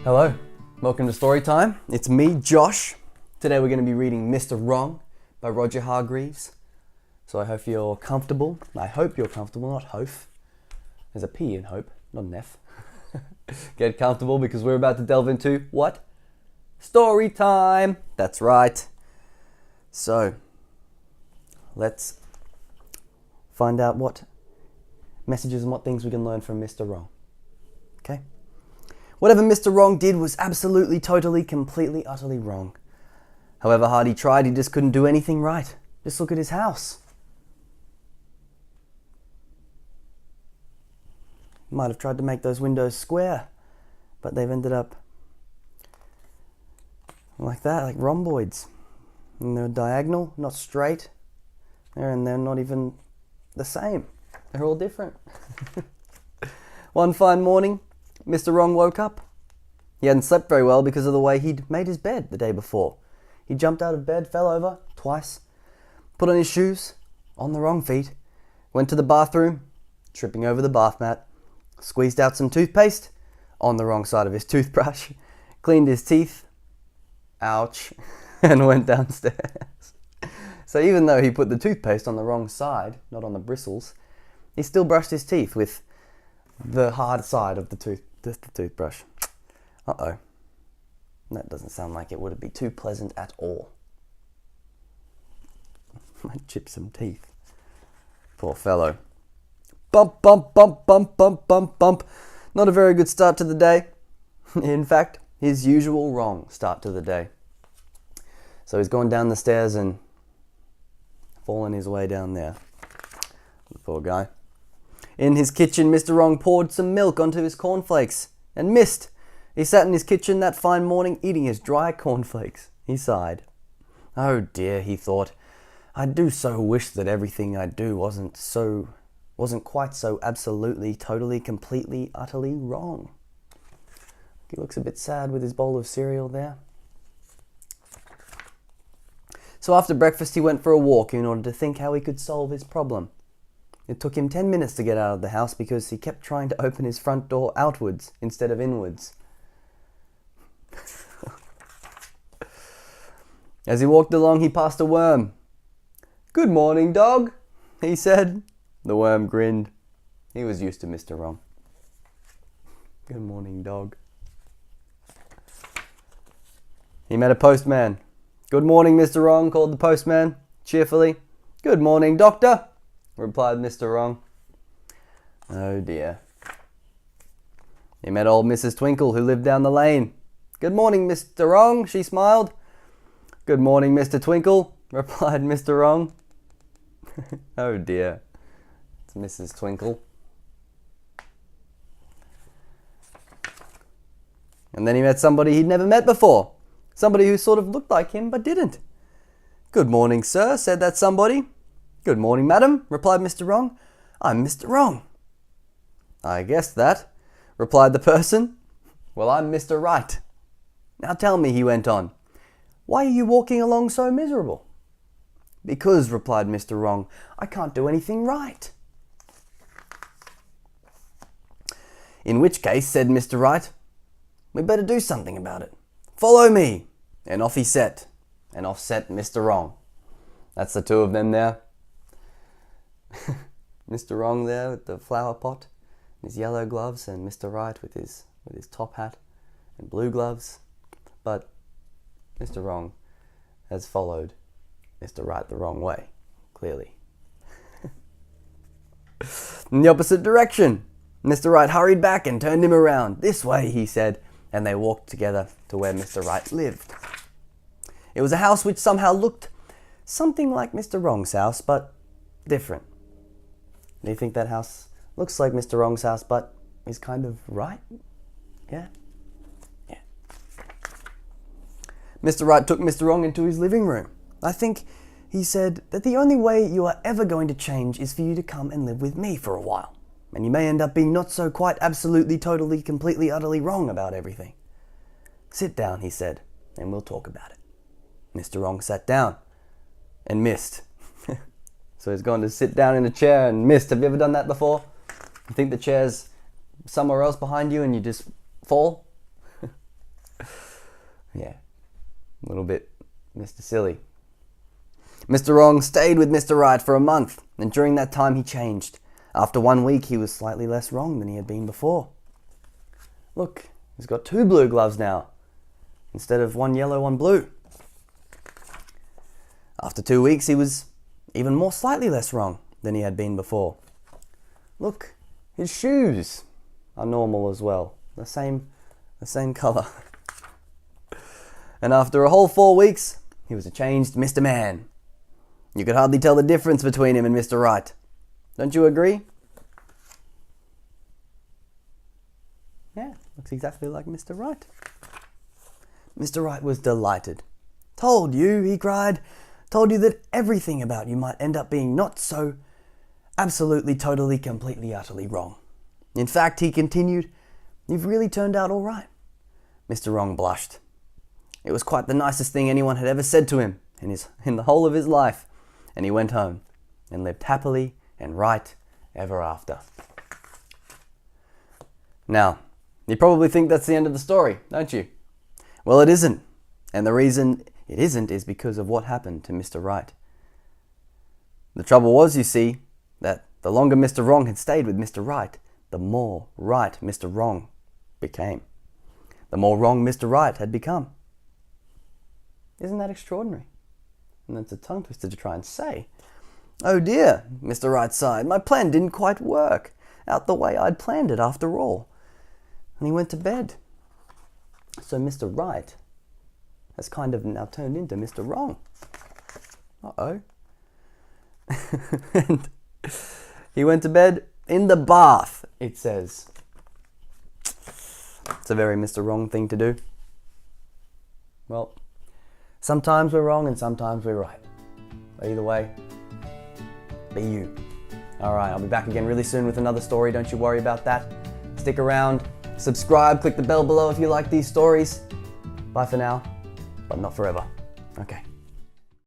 Hello, welcome to Story Time. It's me, Josh. Today we're going to be reading Mr. Wrong by Roger Hargreaves. So I hope you're comfortable. I hope you're comfortable, not hope. There's a P in hope, not an F. Get comfortable because we're about to delve into what? Story time! That's right. So, let's find out what messages and what things we can learn from Mr. Wrong. Okay? Whatever Mr. Wrong did was absolutely, totally, completely, utterly wrong. However hard he tried, he just couldn't do anything right. Just look at his house. Might have tried to make those windows square, but they've ended up like that, like rhomboids. And they're diagonal, not straight. And they're not even the same. They're all different. One fine morning, Mr. Wrong woke up. He hadn't slept very well because of the way he'd made his bed the day before. He jumped out of bed, fell over twice, put on his shoes, on the wrong feet, went to the bathroom, tripping over the bath mat, squeezed out some toothpaste, on the wrong side of his toothbrush, cleaned his teeth, ouch, and went downstairs. So even though he put the toothpaste on the wrong side, not on the bristles, he still brushed his teeth with the hard side of the toothbrush. Uh-oh. That doesn't sound like it would be too pleasant at all. Might chip some teeth. Poor fellow. Bump, bump, bump, bump, bump, bump, bump. Not a very good start to the day. In fact, his usual wrong start to the day. So he's gone down the stairs and fallen his way down there. The poor guy. In his kitchen, Mr. Wrong poured some milk onto his cornflakes and missed. He sat in his kitchen that fine morning eating his dry cornflakes. He sighed. Oh dear, he thought. I do so wish that everything I do wasn't quite so absolutely, totally, completely, utterly wrong. He looks a bit sad with his bowl of cereal there. So after breakfast he went for a walk in order to think how he could solve his problem. It took him 10 minutes to get out of the house because he kept trying to open his front door outwards instead of inwards. As he walked along, he passed a worm. "Good morning, dog," he said. The worm grinned. He was used to Mr. Wrong. Good morning, dog. He met a postman. "Good morning, Mr. Wrong," called the postman cheerfully. "Good morning, doctor," replied Mr. Wrong. Oh dear. He met old Mrs. Twinkle, who lived down the lane. "Good morning, Mr. Wrong," she smiled. "Good morning, Mr. Twinkle," replied Mr. Wrong. Oh dear. It's Mrs. Twinkle. And then he met somebody he'd never met before. Somebody who sort of looked like him but didn't. "Good morning, sir," said that somebody. "Good morning, madam," replied Mr. Wrong. "I'm Mr. Wrong." "I guessed that," replied the person. "Well, I'm Mr. Right. Now tell me," he went on, "why are you walking along so miserable?" "Because," replied Mr. Wrong, "I can't do anything right." "In which case," said Mr. Right, "we better do something about it. Follow me." And off he set. And off set Mr. Wrong. That's the two of them there. Mr. Wrong there with the flower pot, his yellow gloves, and Mr. Right with his top hat and blue gloves. But Mr. Wrong has followed Mr. Right the wrong way, clearly. In the opposite direction, Mr. Right hurried back and turned him around. "This way," he said, and they walked together to where Mr. Right lived. It was a house which somehow looked something like Mr. Wrong's house, but different. Do you think that house looks like Mr. Wrong's house, but is kind of right? Yeah? Yeah. Mr. Right took Mr. Wrong into his living room. "I think," he said, "that the only way you are ever going to change is for you to come and live with me for a while. And you may end up being not so quite absolutely, totally, completely, utterly wrong about everything. Sit down," he said, "and we'll talk about it." Mr. Wrong sat down and missed. So he's gone to sit down in a chair and missed. Have you ever done that before? You think the chair's somewhere else behind you and you just fall? Yeah, a little bit Mr. Silly. Mr. Wrong stayed with Mr. Right for a month, and during that time he changed. After 1 week, he was slightly less wrong than he had been before. Look, he's got 2 blue gloves now, instead of 1 yellow, 1 blue. After 2 weeks, he was even more slightly less wrong than he had been before. Look, his shoes are normal as well, the same colour. And after a whole 4 weeks, he was a changed Mr. Man. You could hardly tell the difference between him and Mr. Right. Don't you agree? Yeah, looks exactly like Mr. Right. Mr. Right was delighted. Told you, he cried. Told you that everything about you might end up being not so absolutely, totally, completely, utterly wrong. In fact, he continued, you've really turned out all right. Mr. Wrong blushed. It was quite the nicest thing anyone had ever said to him in the whole of his life. And he went home and lived happily and right ever after. Now, you probably think that's the end of the story, don't you? Well, it isn't. And the reason it isn't is because of what happened to Mr. Right. The trouble was, you see, that the longer Mr. Wrong had stayed with Mr. Right, the more right Mr. Wrong became. The more wrong Mr. Right had become. Isn't that extraordinary? And that's a tongue twister to try and say. Oh dear, Mr. Right sighed. My plan didn't quite work out the way I'd planned it after all. And he went to bed. So Mr. Right has kind of now turned into Mr. Wrong. Uh-oh. And he went to bed in the bath, it says. It's a very Mr. Wrong thing to do. Well, sometimes we're wrong and sometimes we're right. But either way, be you. Alright, I'll be back again really soon with another story. Don't you worry about that. Stick around, subscribe, click the bell below if you like these stories. Bye for now, but not forever. Okay.